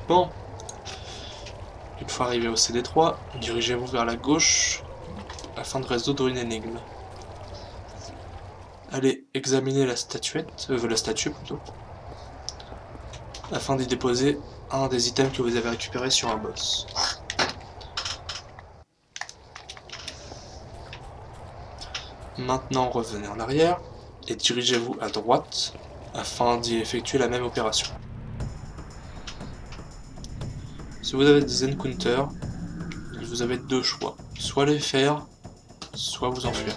Bon, une fois arrivé au CD3, dirigez-vous vers la gauche afin de résoudre une énigme. Allez examiner la statue plutôt, afin d'y déposer un des items que vous avez récupéré sur un boss. Maintenant revenez en arrière et dirigez-vous à droite afin d'y effectuer la même opération. Si vous avez des encounters, vous avez deux choix, soit les faire, soit vous enfuir.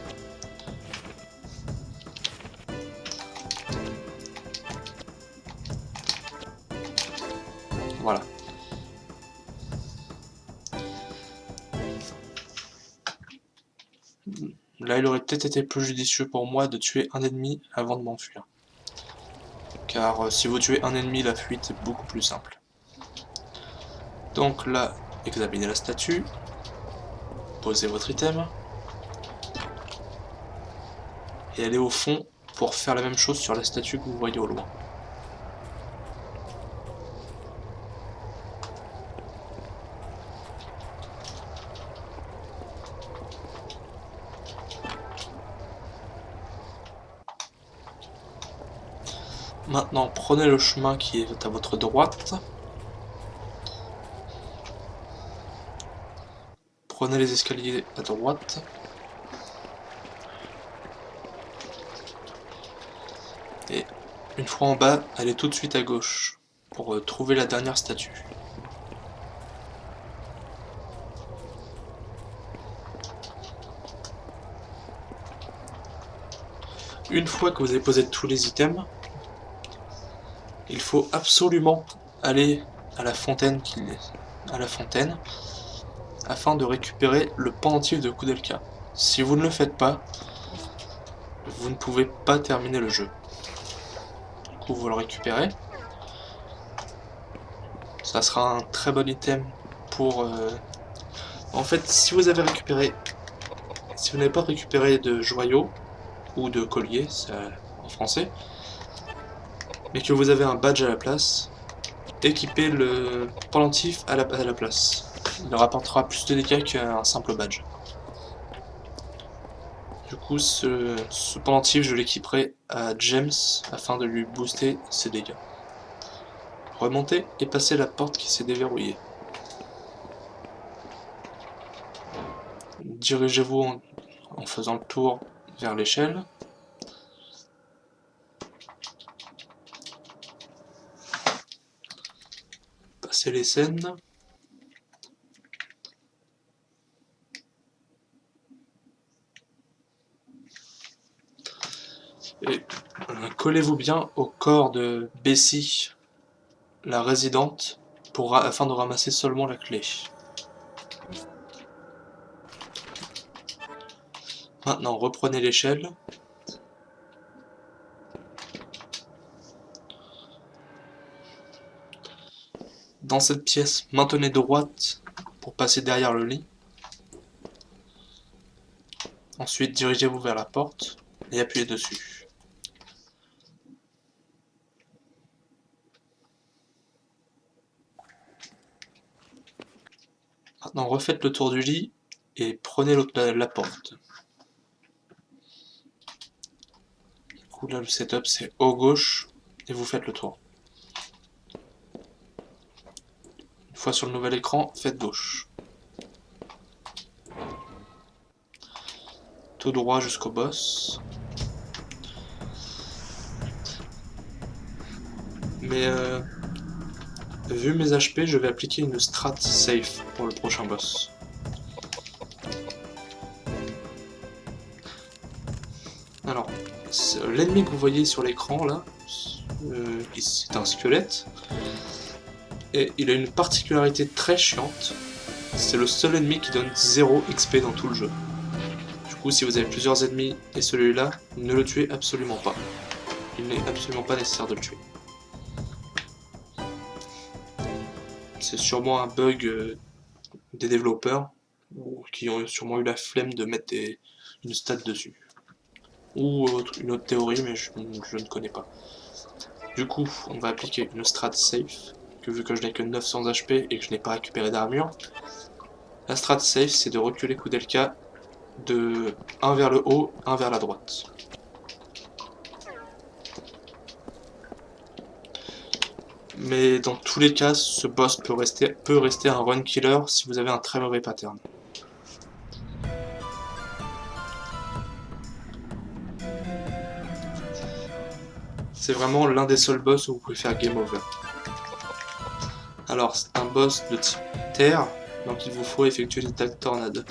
Voilà. Là, il aurait peut-être été plus judicieux pour moi de tuer un ennemi avant de m'enfuir. Car si vous tuez un ennemi, la fuite est beaucoup plus simple. Donc là, examinez la statue, posez votre item, et allez au fond pour faire la même chose sur la statue que vous voyez au loin. Maintenant, prenez le chemin qui est à votre droite. Prenez les escaliers à droite. Et une fois en bas, allez tout de suite à gauche pour trouver la dernière statue. Une fois que vous avez posé tous les items, il faut absolument aller à la fontaine afin de récupérer le pendentif de Koudelka. Si vous ne le faites pas, vous ne pouvez pas terminer le jeu. Du coup, vous le récupérez. Ça sera un très bon item pour... En fait, si vous n'avez pas récupéré de joyaux, ou de collier, en français, mais que vous avez un badge à la place, équipez le pendentif à la place. Il rapportera plus de dégâts qu'un simple badge. Du coup, ce pendentif, je l'équiperai à James afin de lui booster ses dégâts. Remontez et passez la porte qui s'est déverrouillée. Dirigez-vous en faisant le tour vers l'échelle. Passez les scènes. Et collez-vous bien au corps de Bessie, la résidente, afin de ramasser seulement la clé. Maintenant, reprenez l'échelle. Dans cette pièce, maintenez droite pour passer derrière le lit. Ensuite, dirigez-vous vers la porte et appuyez dessus. Maintenant, refaites le tour du lit et prenez la porte. Du coup, là, le setup, c'est haut gauche et vous faites le tour. Une fois sur le nouvel écran, faites gauche. Tout droit jusqu'au boss. Mais vu mes HP, je vais appliquer une strat safe pour le prochain boss. Alors, l'ennemi que vous voyez sur l'écran là, c'est un squelette, et il a une particularité très chiante, c'est le seul ennemi qui donne 0 XP dans tout le jeu. Du coup, si vous avez plusieurs ennemis et celui-là, ne le tuez absolument pas. Il n'est absolument pas nécessaire de le tuer. C'est sûrement un bug des développeurs, qui ont sûrement eu la flemme de mettre une stat dessus. Ou une autre théorie, mais je ne connais pas. Du coup, on va appliquer une strat safe que vu que je n'ai que 900 HP et que je n'ai pas récupéré d'armure, la strat safe c'est de reculer Koudelka de 1 vers le haut, 1 vers la droite. Mais dans tous les cas, ce boss peut rester un run killer si vous avez un très mauvais pattern. C'est vraiment l'un des seuls boss où vous pouvez faire game over. Alors, c'est un boss de type terre, donc il vous faut effectuer des attaques tornades.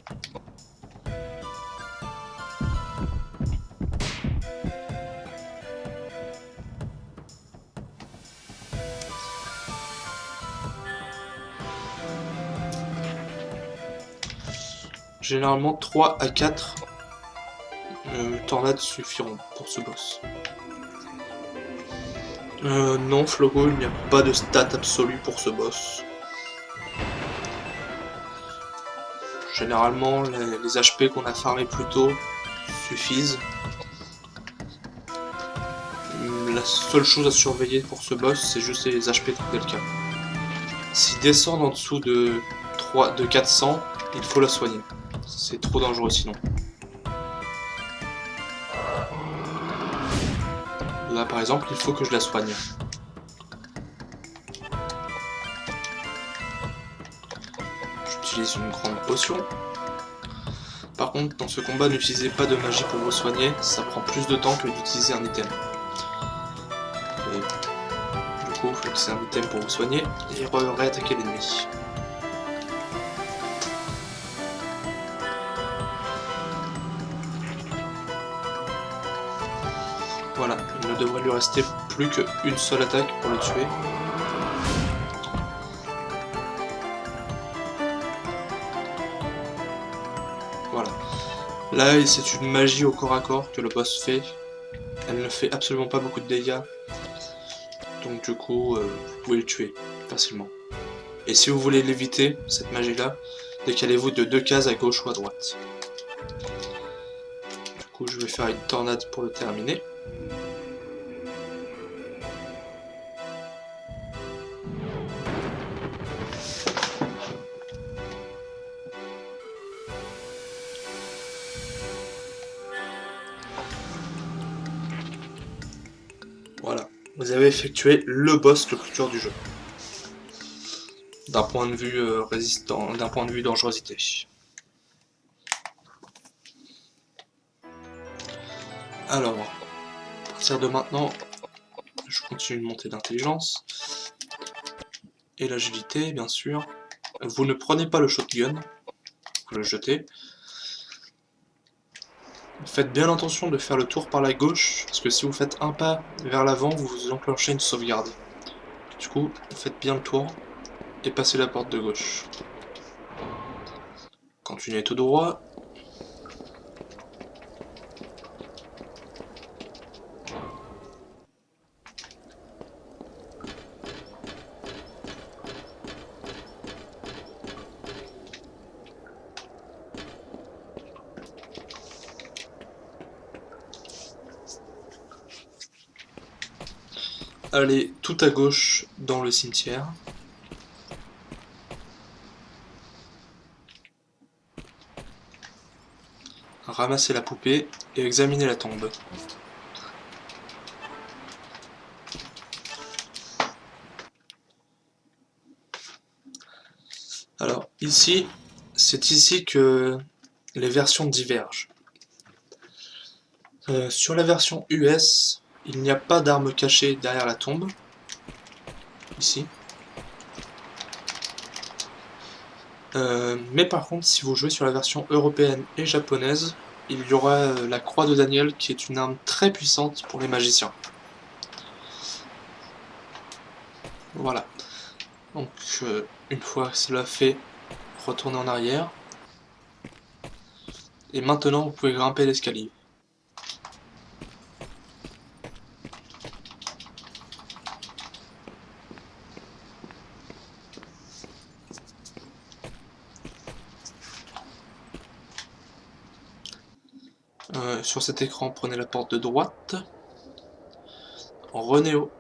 Généralement 3 à 4 tornades suffiront pour ce boss. Non, Flogo, il n'y a pas de stat absolue pour ce boss. Généralement, les HP qu'on a farmé plus tôt suffisent. La seule chose à surveiller pour ce boss, c'est juste les HP de Koudelka. S'il descend en dessous de 400, il faut la soigner. C'est trop dangereux sinon. Là par exemple, il faut que je la soigne. J'utilise une grande potion. Par contre, dans ce combat, n'utilisez pas de magie pour vous soigner, ça prend plus de temps que d'utiliser un item. Et du coup, il faut utiliser un item pour vous soigner et réattaquer l'ennemi. Voilà, il ne devrait lui rester plus qu'une seule attaque pour le tuer. Voilà. Là, c'est une magie au corps à corps que le boss fait. Elle ne fait absolument pas beaucoup de dégâts. Donc du coup, vous pouvez le tuer facilement. Et si vous voulez l'éviter, cette magie-là, décalez-vous de 2 cases à gauche ou à droite. Du coup, je vais faire une tornade pour le terminer. Voilà, vous avez effectué le boss le plus dur du jeu. D'un point de vue résistant, d'un point de vue dangerosité. Alors, à partir de maintenant, je continue de monter d'intelligence. Et l'agilité, bien sûr. Vous ne prenez pas le shotgun, vous le jetez. Faites bien attention de faire le tour par la gauche, parce que si vous faites un pas vers l'avant, vous enclenchez une sauvegarde. Du coup, faites bien le tour et passez la porte de gauche. Continuez tout droit. Allez tout à gauche dans le cimetière. Ramassez la poupée et examinez la tombe. Alors ici, c'est ici que les versions divergent. Sur la version US, il n'y a pas d'arme cachée derrière la tombe. Ici. Mais par contre, si vous jouez sur la version européenne et japonaise, il y aura la croix de Daniel qui est une arme très puissante pour les magiciens. Voilà. Donc, une fois cela fait, retournez en arrière. Et maintenant, vous pouvez grimper l'escalier. Sur cet écran, prenez la porte de droite. Renéo.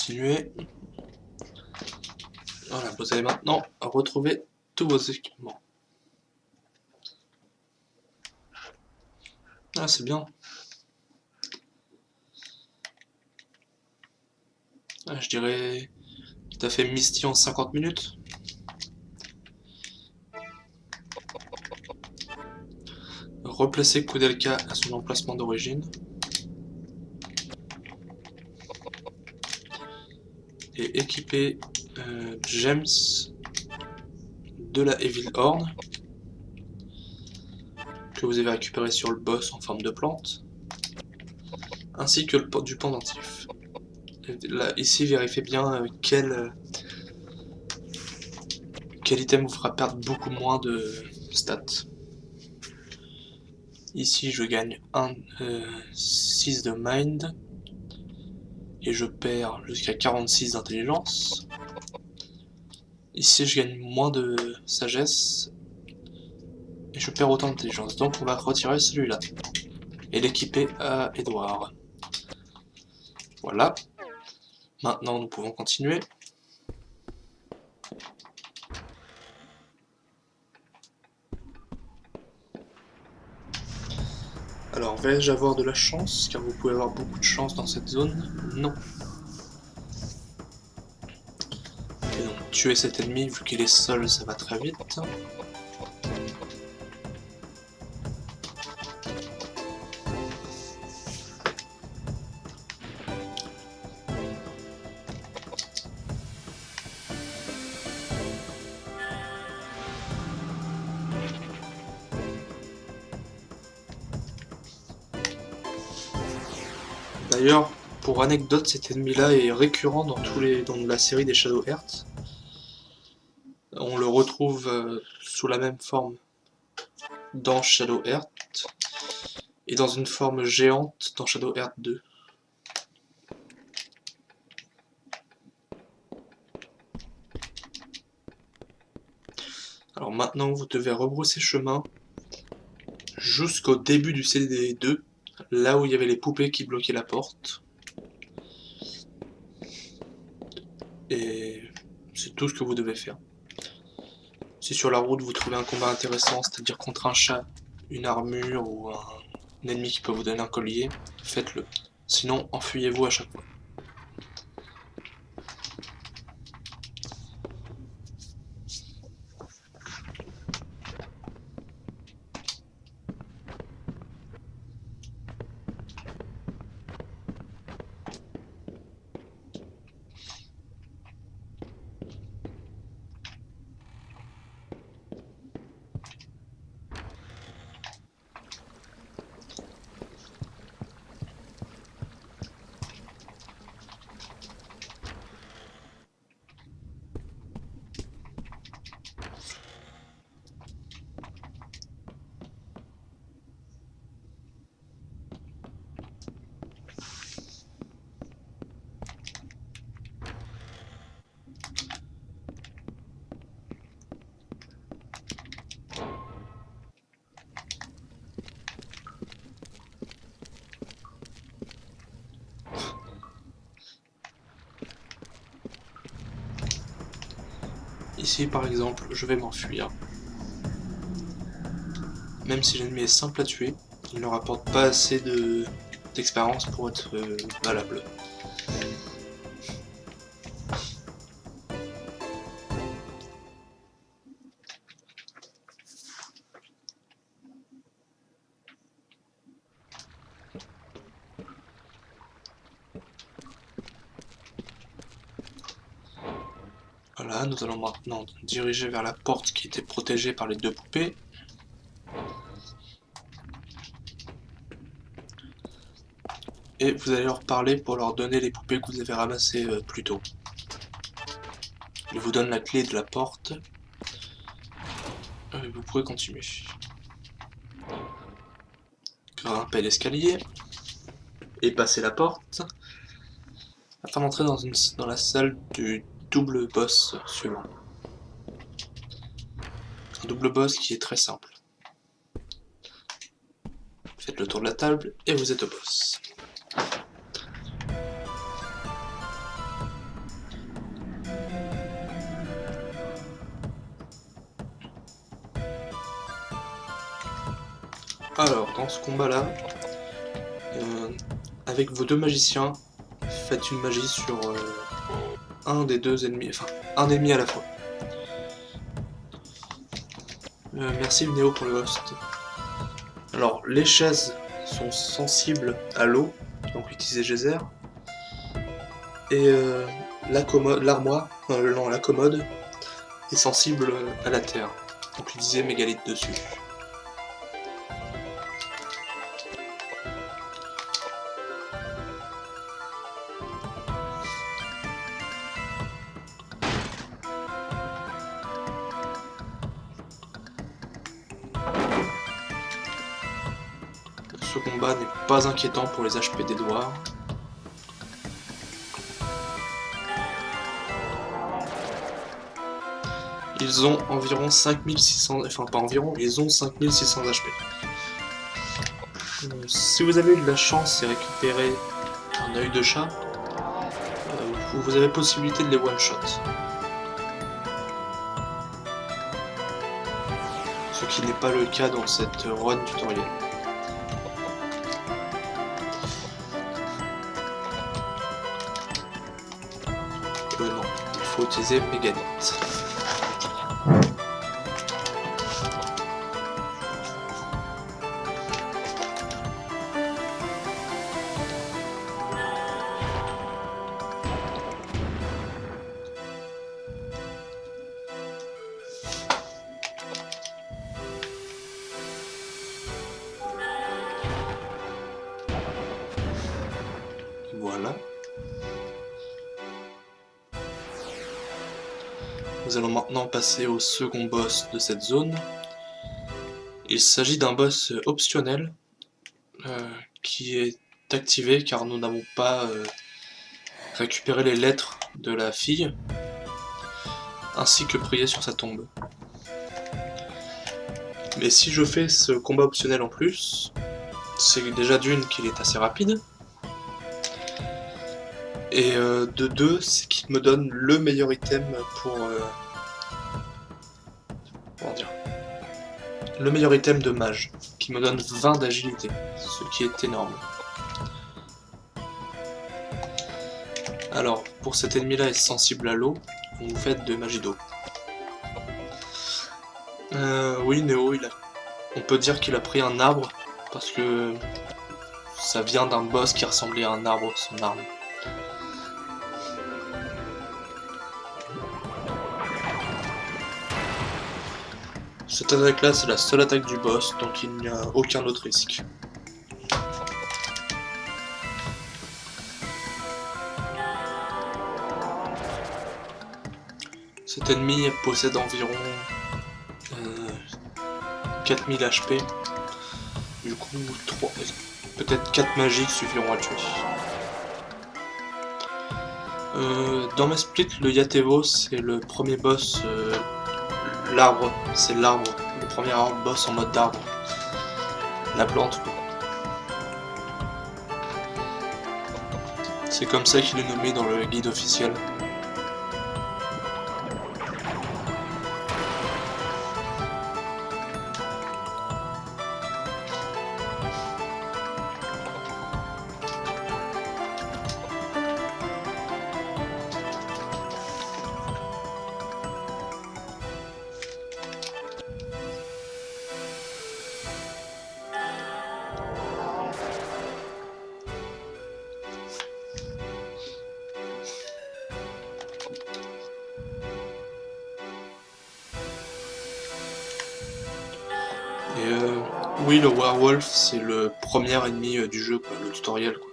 continuer. Voilà, vous allez maintenant retrouver tous vos équipements. Ah, c'est bien. Ah, je dirais que t'as fait Misty en 50 minutes. Replacer Koudelka à son emplacement d'origine. Et équiper James de la Evil Horn que vous avez récupéré sur le boss en forme de plante, ainsi que du pendentif. Là, ici, vérifiez bien quel item vous fera perdre beaucoup moins de stats. Ici, je gagne 6 de mind et je perds jusqu'à 46 d'intelligence. Ici, je gagne moins de sagesse et je perds autant d'intelligence. Donc, on va retirer celui-là et l'équiper à Edouard. Voilà. Maintenant, nous pouvons continuer. Alors, vais-je avoir de la chance? Car vous pouvez avoir beaucoup de chance dans cette zone. Non. Et donc, tuer cet ennemi, vu qu'il est seul, ça va très vite. D'ailleurs, pour anecdote, cet ennemi-là est récurrent dans dans la série des Shadow Hearts. On le retrouve sous la même forme dans Shadow Hearts et dans une forme géante dans Shadow Hearts 2. Alors maintenant, vous devez rebrousser chemin jusqu'au début du CD2, là où il y avait les poupées qui bloquaient la porte. Et c'est tout ce que vous devez faire. Si sur la route vous trouvez un combat intéressant, c'est-à-dire contre un chat, une armure ou un ennemi qui peut vous donner un collier, faites-le. Sinon, enfuyez-vous à chaque fois. Ici par exemple, je vais m'enfuir. Même si l'ennemi est simple à tuer, il ne rapporte pas assez d'expérience pour être valable. Voilà, nous allons maintenant diriger vers la porte qui était protégée par les deux poupées. Et vous allez leur parler pour leur donner les poupées que vous avez ramassées plus tôt. Ils vous donnent la clé de la porte. Et vous pouvez continuer. Grimper l'escalier. Et passer la porte. Afin d'entrer dans la salle du double boss suivant. Un double boss qui est très simple. Faites le tour de la table et vous êtes au boss. Alors, dans ce combat-là, avec vos deux magiciens, faites une magie sur un des deux ennemis, enfin, un ennemi à la fois. Merci Néo pour le host. Alors, les chaises sont sensibles à l'eau, donc utilisez geyser. Et la commode, l'armoire, non, la commode est sensible à la terre, donc utilisez mégalith dessus. Ce combat n'est pas inquiétant pour les HP d'Edouard. Ils ont environ 5600, enfin pas environ, ils ont 5600 HP. Si vous avez eu de la chance et récupéré un œil de chat, vous avez possibilité de les one-shot. Ce qui n'est pas le cas dans cette run tutoriel. Non, il faut utiliser Mégalith. Voilà. Nous allons maintenant passer au second boss de cette zone. Il s'agit d'un boss optionnel qui est activé car nous n'avons pas récupéré les lettres de la fille ainsi que prié sur sa tombe. Mais si je fais ce combat optionnel en plus, c'est déjà d'une qu'il est assez rapide, et de deux, c'est qu'il me donne le meilleur item pour... comment dire, le meilleur item de mage, qui me donne 20 d'agilité, ce qui est énorme. Alors, pour cet ennemi-là est sensible à l'eau, vous faites de magie d'eau. Oui, Néo, on peut dire qu'il a pris un arbre, parce que ça vient d'un boss qui ressemblait à un arbre, son arme. Cette attaque-là, c'est la seule attaque du boss, donc il n'y a aucun autre risque. Cet ennemi possède environ 4000 HP. Du coup, peut-être 4 magiques suffiront à le tuer. Dans mes splits, le Yatevo, c'est le premier boss, l'arbre, c'est l'arbre, le premier boss en mode d'arbre. La plante, quoi. C'est comme ça qu'il est nommé dans le guide officiel. Et oui, le werewolf, c'est le premier ennemi du jeu, quoi, le tutoriel, quoi.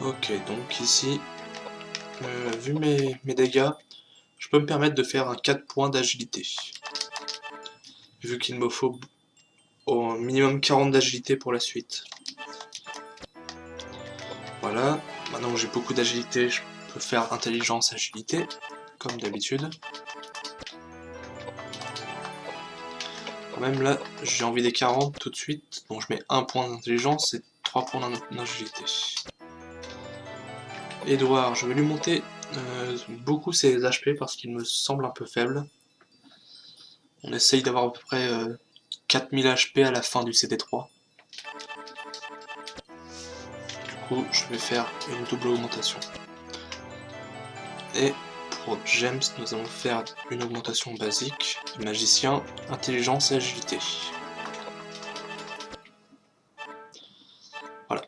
Ok, donc ici, vu mes dégâts, je peux me permettre de faire un 4 points d'agilité. Vu qu'il me faut au minimum 40 d'agilité pour la suite. Voilà, maintenant que j'ai beaucoup d'agilité, je peux faire intelligence, agilité, comme d'habitude. Quand même là, j'ai envie des 40 tout de suite, donc je mets 1 point d'intelligence et 3 points d'agilité. Edouard, je vais lui monter beaucoup ses HP parce qu'il me semble un peu faible. On essaye d'avoir à peu près 4000 HP à la fin du CD3. Du coup, je vais faire une double augmentation. Et pour James, nous allons faire une augmentation basique, magicien, intelligence et agilité. Voilà.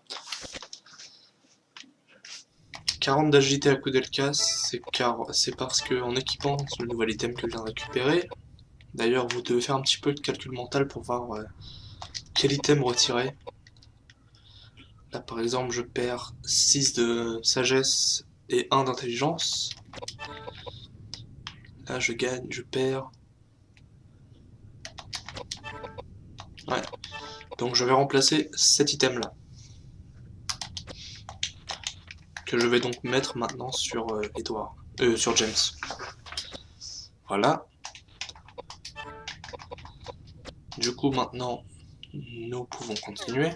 40 d'agilité à coup d'Elkas, c'est parce que en équipant le nouvel item que je viens de récupérer, d'ailleurs vous devez faire un petit peu de calcul mental pour voir quel item retirer. Là par exemple je perds 6 de sagesse et 1 d'intelligence. Là je gagne, je perds. Ouais. Donc je vais remplacer cet item là. Que je vais donc mettre maintenant sur Edouard. Sur James. Voilà. Du coup maintenant nous pouvons continuer.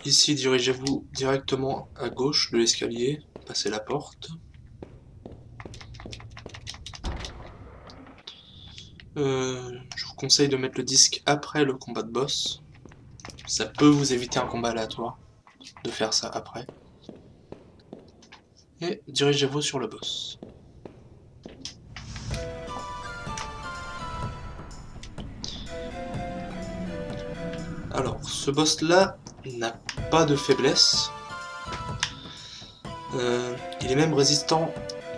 Ici, dirigez-vous directement à gauche de l'escalier, passez la porte. Je vous conseille de mettre le disque après le combat de boss. Ça peut vous éviter un combat aléatoire, de faire ça après. Et dirigez-vous sur le boss. Alors, ce boss-là n'a pas de faiblesse. Il est même résistant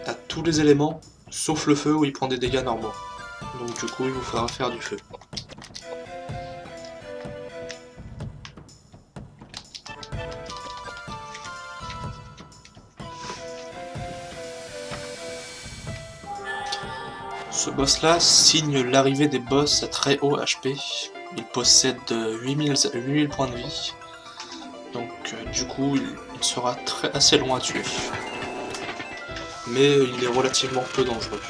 à tous les éléments, sauf le feu où il prend des dégâts normaux. Donc du coup, il vous faudra faire du feu. Ce boss-là signe l'arrivée des boss à très haut HP. Il possède 8000 points de vie. Donc du coup, il sera assez long à tuer. Mais il est relativement peu dangereux.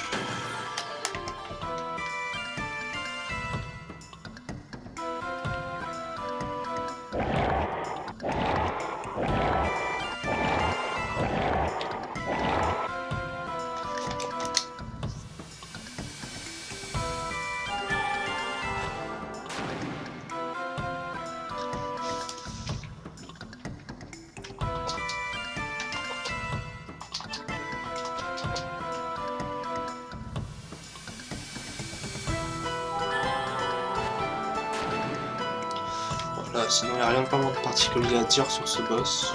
Voilà, sinon il n'y a rien vraiment de particulier à dire sur ce boss.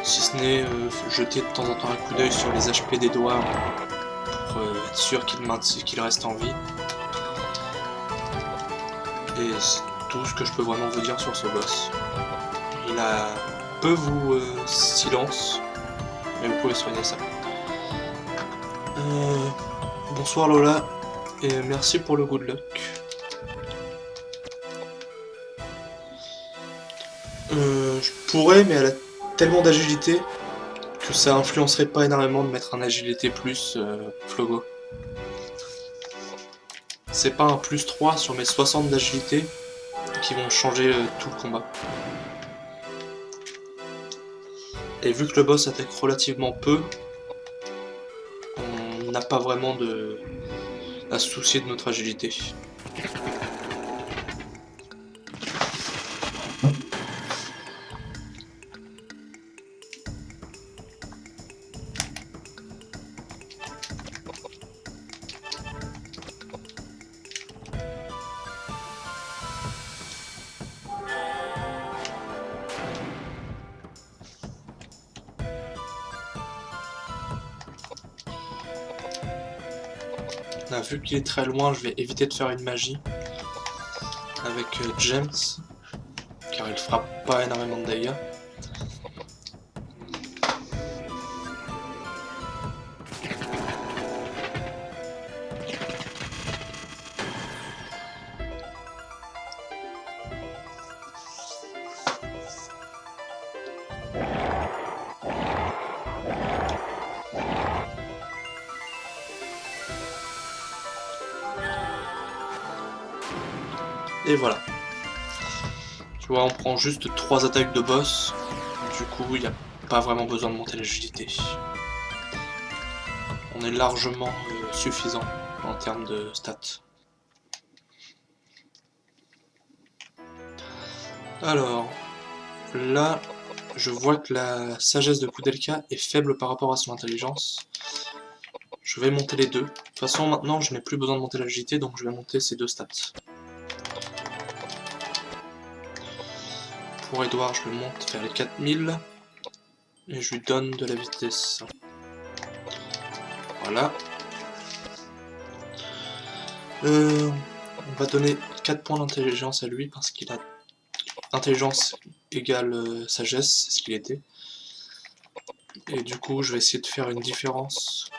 Si ce n'est jeter de temps en temps un coup d'œil sur les HP d'Edouard pour être sûr qu'il reste en vie. Et c'est tout ce que je peux vraiment vous dire sur ce boss. Il a peu vous silence, mais vous pouvez soigner ça. Bonsoir Lola, et merci pour le good luck. Je pourrais, mais elle a tellement d'agilité que ça influencerait pas énormément de mettre un agilité plus Flogo. C'est pas un plus 3 sur mes 60 d'agilité qui vont changer tout le combat. Et vu que le boss attaque relativement peu, on n'a pas vraiment à se soucier de notre agilité. Là, vu qu'il est très loin, je vais éviter de faire une magie avec James, car il frappe pas énormément de dégâts. Et voilà. Tu vois, on prend juste 3 attaques de boss. Du coup, il n'y a pas vraiment besoin de monter l'agilité. On est largement suffisant en termes de stats. Alors, là, je vois que la sagesse de Koudelka est faible par rapport à son intelligence. Je vais monter les deux. De toute façon, maintenant, je n'ai plus besoin de monter l'agilité, donc je vais monter ces deux stats. Pour Edouard, je le monte vers les 4000. Et je lui donne de la vitesse. Voilà. On va donner 4 points d'intelligence à lui parce qu'il a intelligence égale sagesse, c'est ce qu'il était. Et du coup, je vais essayer de faire une différence.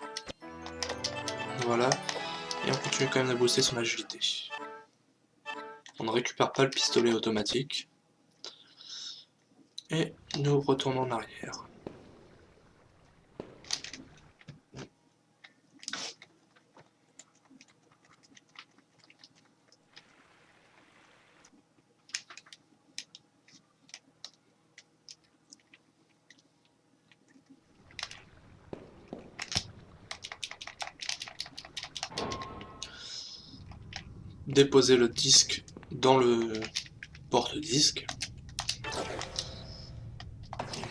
Voilà. Et on continue quand même à booster son agilité. On ne récupère pas le pistolet automatique. Et nous retournons en arrière. Déposer le disque dans le porte-disque.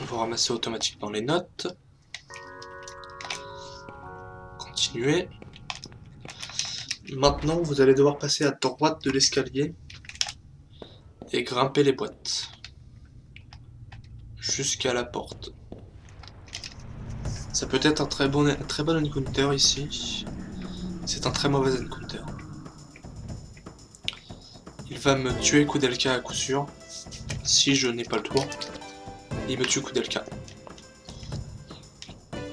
Vous ramassez automatiquement les notes. Continuez. Maintenant, vous allez devoir passer à droite de l'escalier et grimper les boîtes jusqu'à la porte. Ça peut être un très bon encounter ici. C'est un très mauvais encounter. Il va me tuer Koudelka à coup sûr. Si je n'ai pas le tour, il me tue Koudelka.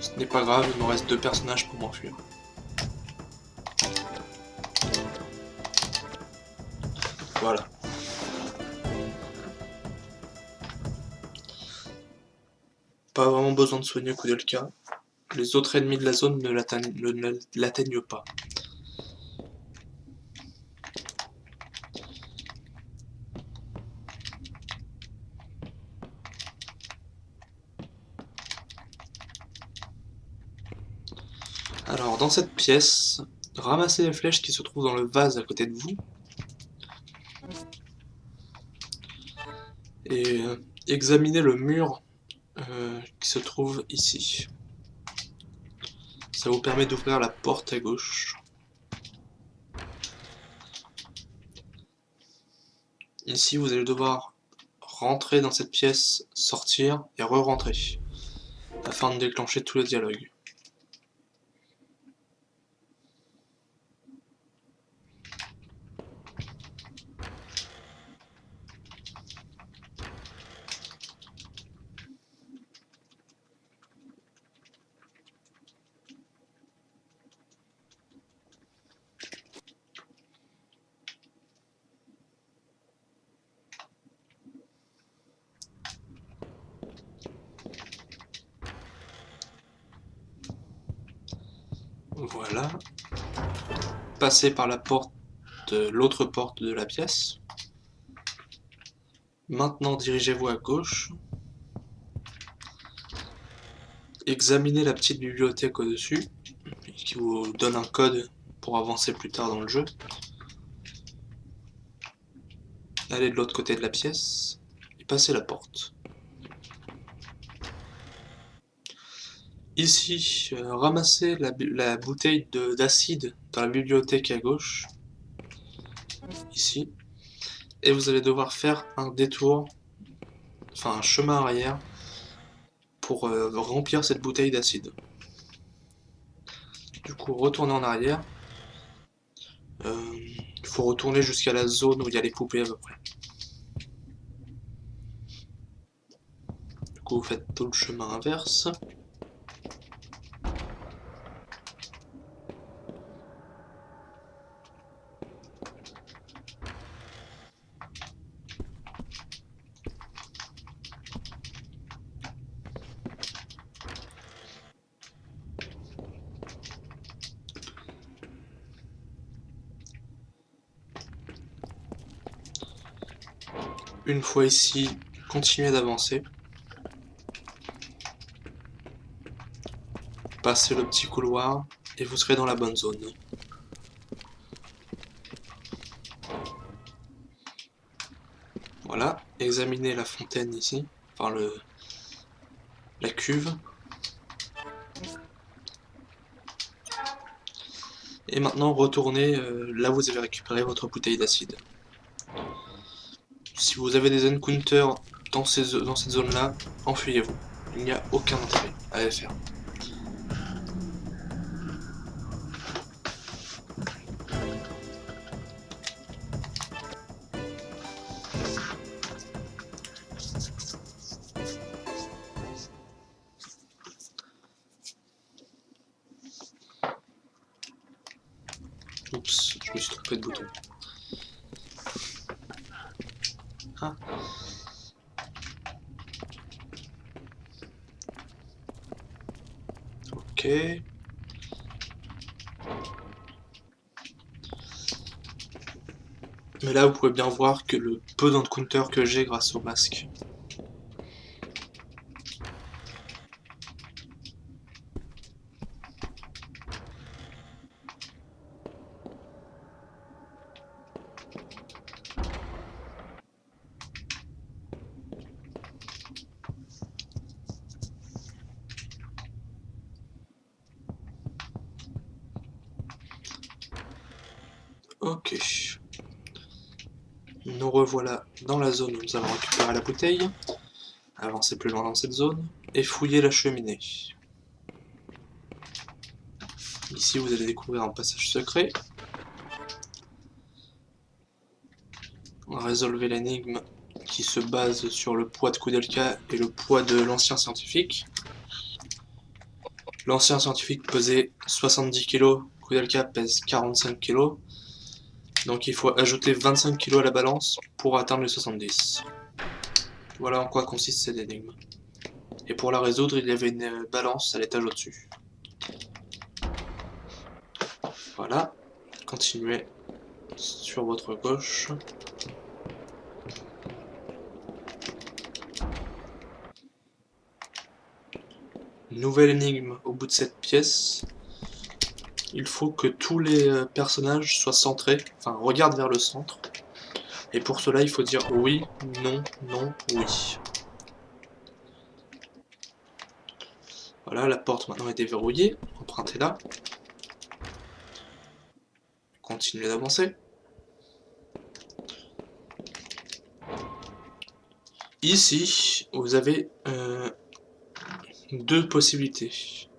Ce n'est pas grave, il me reste 2 personnages pour m'enfuir. Voilà. Pas vraiment besoin de soigner Koudelka. Les autres ennemis de la zone ne l'atteignent pas. Alors, dans cette pièce, ramassez les flèches qui se trouvent dans le vase à côté de vous. Et examinez le mur qui se trouve ici. Ça vous permet d'ouvrir la porte à gauche. Ici, vous allez devoir rentrer dans cette pièce, sortir et re-rentrer, afin de déclencher tous les dialogues. Voilà. Passez par la porte, l'autre porte de la pièce. Maintenant, dirigez-vous à gauche. Examinez la petite bibliothèque au-dessus, qui vous donne un code pour avancer plus tard dans le jeu. Allez de l'autre côté de la pièce et passez la porte. Ici, ramassez la bouteille d'acide dans la bibliothèque à gauche. Ici. Et vous allez devoir faire un détour, enfin un chemin arrière, pour remplir cette bouteille d'acide. Du coup, retournez en arrière. Il faut retourner jusqu'à la zone où il y a les poupées à peu près. Du coup, vous faites tout le chemin inverse. Une fois ici, continuez d'avancer. Passez le petit couloir et vous serez dans la bonne zone. Voilà, examinez la fontaine ici, enfin la cuve. Et maintenant retournez là où vous avez récupéré votre bouteille d'acide. Si vous avez des encounters dans cette zone-là, enfuyez-vous. Il n'y a aucun intérêt à les faire. Oups, je me suis trompé de bouton. Ah. Ok. Mais là, vous pouvez bien voir que le peu d'encounter que j'ai grâce au masque. Ok. Nous revoilà dans la zone où nous avons récupéré la bouteille. Avancez plus loin dans cette zone et fouillez la cheminée. Ici, vous allez découvrir un passage secret. Résolvez l'énigme qui se base sur le poids de Koudelka et le poids de l'ancien scientifique. L'ancien scientifique pesait 70 kg, Koudelka pèse 45 kg. Donc il faut ajouter 25 kg à la balance pour atteindre les 70. Voilà en quoi consiste cette énigme. Et pour la résoudre, il y avait une balance à l'étage au-dessus. Voilà. Continuez sur votre gauche. Nouvelle énigme au bout de cette pièce. Il faut que tous les personnages soient centrés, enfin regardent vers le centre. Et pour cela, il faut dire oui, non, non, oui. Voilà, la porte maintenant est déverrouillée. Empruntez-la. Continuez d'avancer. Ici, vous avez deux possibilités.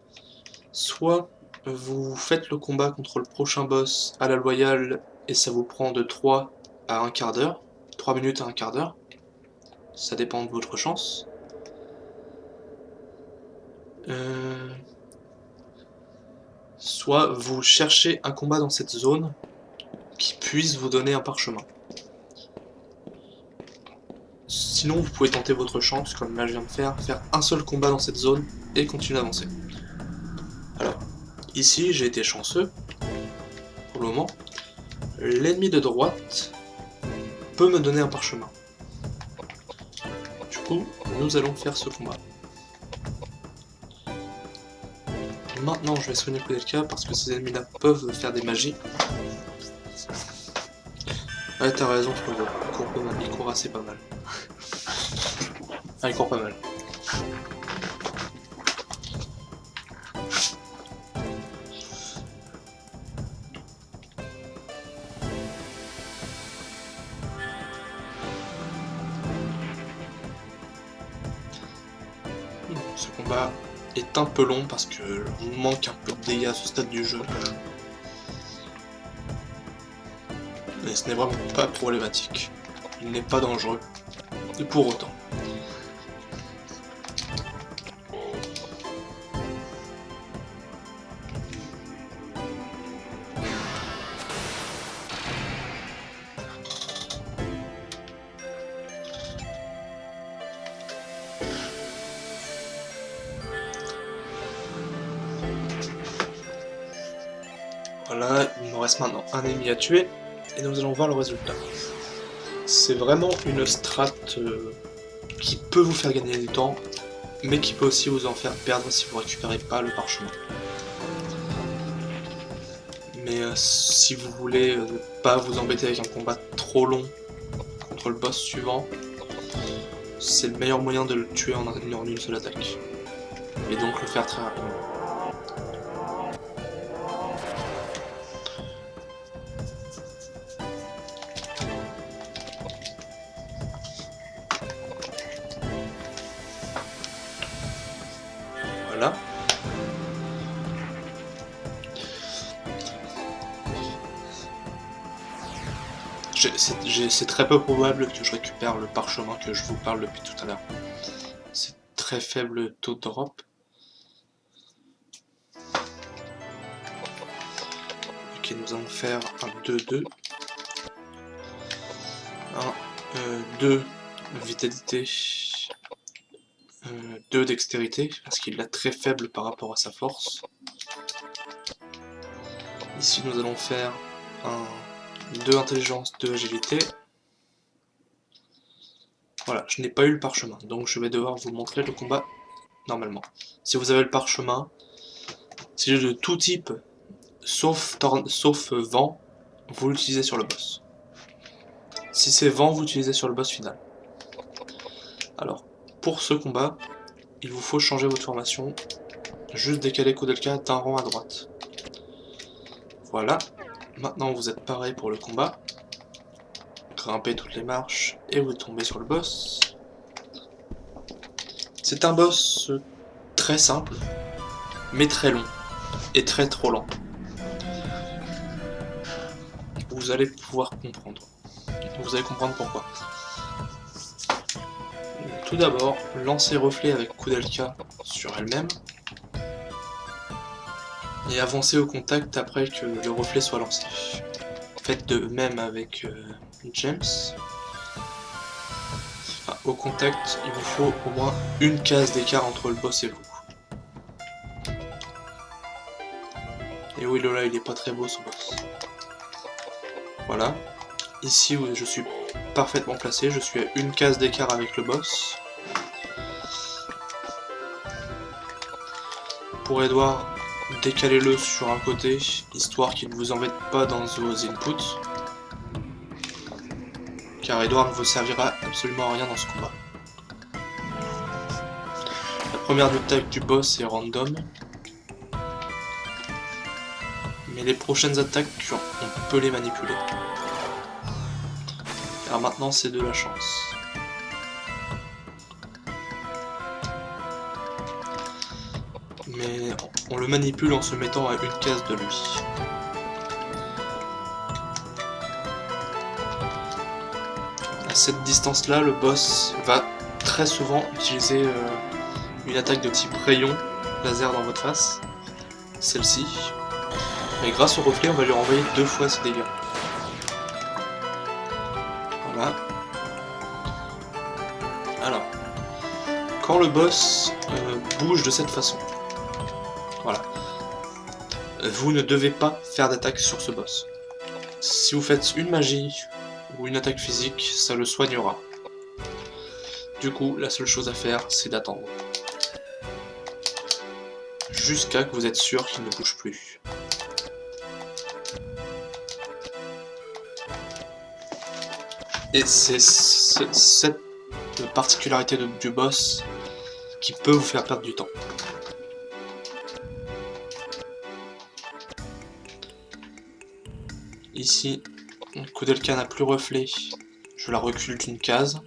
Soit vous faites le combat contre le prochain boss à la loyale et ça vous prend de 3 à un quart d'heure. 3 minutes à un quart d'heure. Ça dépend de votre chance. Soit vous cherchez un combat dans cette zone qui puisse vous donner un parchemin. Sinon, vous pouvez tenter votre chance, comme là je viens de faire un seul combat dans cette zone et continuer d'avancer. Alors, ici j'ai été chanceux, pour le moment. L'ennemi de droite peut me donner un parchemin. Du coup, nous allons faire ce combat. Maintenant, je vais soigner Koudelka parce que ces ennemis-là peuvent faire des magies. Ouais, t'as raison, je le vois. Il court assez pas mal. Ah, il court pas mal. Ce combat est un peu long parce que on manque un peu de dégâts à ce stade du jeu. Mais ce n'est vraiment pas problématique. Il n'est pas dangereux. Et pour autant. Voilà, il me reste maintenant un ennemi à tuer, et nous allons voir le résultat. C'est vraiment une strat qui peut vous faire gagner du temps, mais qui peut aussi vous en faire perdre si vous récupérez pas le parchemin. Mais si vous voulez ne pas vous embêter avec un combat trop long contre le boss suivant, c'est le meilleur moyen de le tuer en une seule attaque. Et donc le faire très rapidement. Voilà. C'est très peu probable que je récupère le parchemin que je vous parle depuis tout à l'heure. C'est très faible taux de drop. Ok, nous allons faire un 2-2. 2 vitalité. 2 dextérité, parce qu'il est très faible par rapport à sa force. Ici nous allons faire un 2 intelligence, 2 agilité. Voilà, je n'ai pas eu le parchemin, donc je vais devoir vous montrer le combat normalement. Si vous avez le parchemin, c'est de tout type, sauf vent, vous l'utilisez sur le boss. Si c'est vent, vous l'utilisez sur le boss final. Alors, pour ce combat, il vous faut changer votre formation, juste décaler Koudelka d'un rang à droite. Voilà, maintenant vous êtes pareil pour le combat. Grimpez toutes les marches et vous tombez sur le boss. C'est un boss très simple, mais très long, et très trop lent. Vous allez pouvoir comprendre. Vous allez comprendre pourquoi. Tout d'abord, lancez reflet avec Koudelka sur elle-même, et avancez au contact après que le reflet soit lancé. Faites de même avec James. Enfin, au contact, il vous faut au moins une case d'écart entre le boss et vous. Et oui, Lola, il est pas très beau ce boss. Voilà. Ici, où je suis parfaitement placé, je suis à une case d'écart avec le boss. Pour Edouard, décalez-le sur un côté, histoire qu'il ne vous embête pas dans vos inputs. Car Edouard ne vous servira absolument à rien dans ce combat. La première attaque du boss est random. Mais les prochaines attaques, on peut les manipuler. Car maintenant c'est de la chance. Mais on le manipule en se mettant à une case de lui. À cette distance-là, le boss va très souvent utiliser une attaque de type rayon laser dans votre face. Celle-ci. Et grâce au reflet, on va lui renvoyer 2 fois ses dégâts. Voilà. Alors, quand le boss bouge de cette façon, voilà, vous ne devez pas faire d'attaque sur ce boss. Si vous faites une magie ou une attaque physique, ça le soignera. Du coup, la seule chose à faire, c'est d'attendre. Jusqu'à que vous êtes sûr qu'il ne bouge plus. Et c'est cette particularité du boss qui peut vous faire perdre du temps. Ici, Koudelka n'a plus reflet, je la recule d'une case,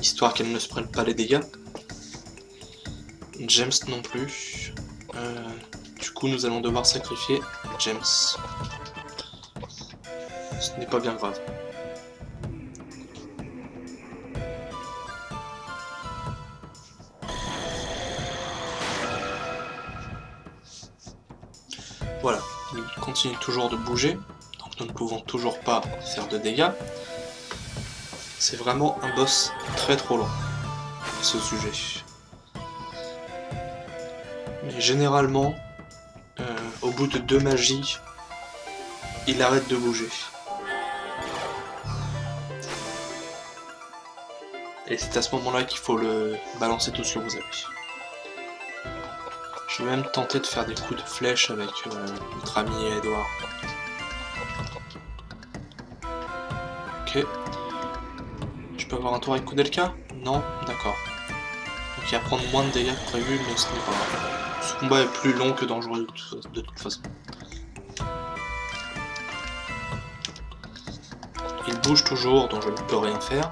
histoire qu'elle ne se prenne pas les dégâts. James non plus. Du coup, nous allons devoir sacrifier James. Ce n'est pas bien grave. Voilà, il continue toujours de bouger, donc nous ne pouvons toujours pas faire de dégâts. C'est vraiment un boss très trop long à ce sujet. Mais généralement, au bout de 2 magies, il arrête de bouger. c'est à ce moment-là qu'il faut le balancer tout ce que vous avez. Je vais même tenter de faire des coups de flèche avec notre ami Edouard. Ok. Je peux avoir un tour avec Koudelka? Non? D'accord. Donc il va prendre moins de dégâts que prévu, mais ce n'est pas grave. Ce combat est plus long que dangereux de toute façon. Il bouge toujours, donc je ne peux rien faire.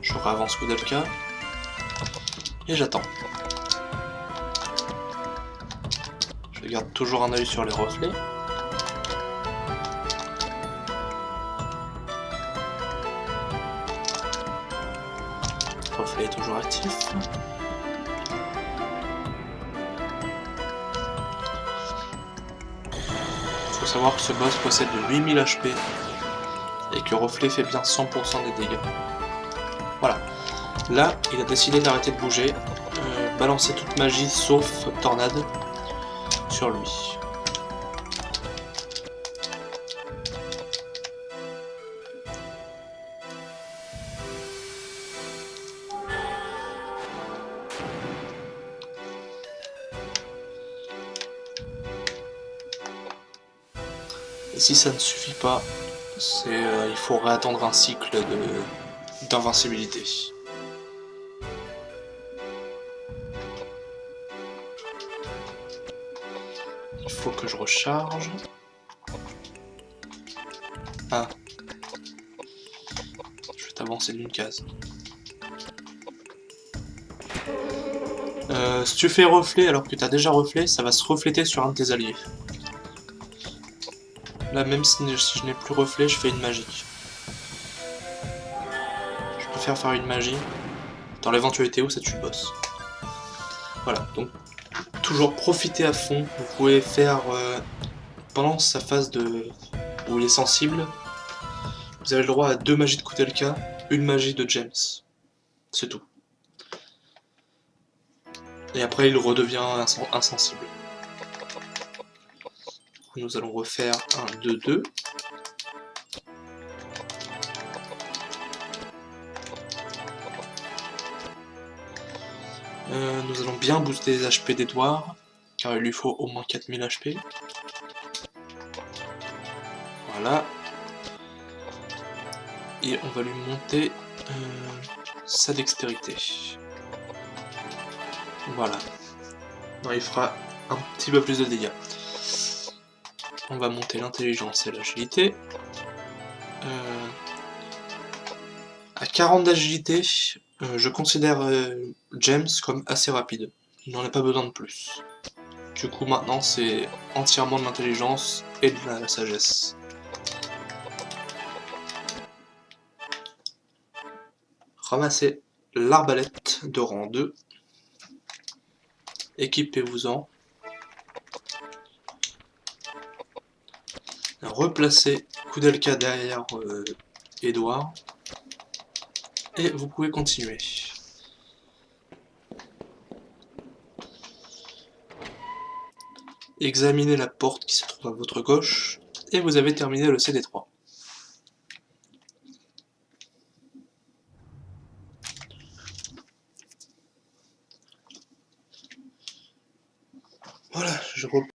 Je réavance Koudelka. Et j'attends. Je garde toujours un œil sur les reflets. Le reflet est toujours actif. Il faut savoir que ce boss possède 8000 HP et que reflet fait bien 100% des dégâts. Voilà. Là, il a décidé d'arrêter de bouger, balancer toute magie sauf tornade sur lui. Et si ça ne suffit pas, il faut réattendre un cycle d'invincibilité. Il faut que je recharge. Ah. Je vais t'avancer d'une case. Si tu fais reflet alors que tu as déjà reflet, ça va se refléter sur un de tes alliés. Là, même si je n'ai plus reflet, je fais une magie. Je préfère faire une magie dans l'éventualité où ça tue le boss. Voilà, donc toujours profiter à fond. Vous pouvez faire pendant sa phase où il est sensible, vous avez le droit à 2 magies de Koudelka, une magie de James. C'est tout. Et après il redevient insensible. Nous allons refaire un 2-2. Nous allons bien booster les HP d'Edouard, car il lui faut au moins 4000 HP. Voilà. Et on va lui monter sa dextérité. Voilà. Non, il fera un petit peu plus de dégâts. On va monter l'intelligence et l'agilité. À 40 d'agilité, je considère James comme assez rapide. Il n'en a pas besoin de plus. Du coup maintenant c'est entièrement de l'intelligence et de la sagesse. Ramassez l'arbalète de rang 2. Équipez-vous-en. Replacez Koudelka derrière Edouard. Et vous pouvez continuer. Examinez la porte qui se trouve à votre gauche. Et vous avez terminé le CD3. Voilà, je reprends.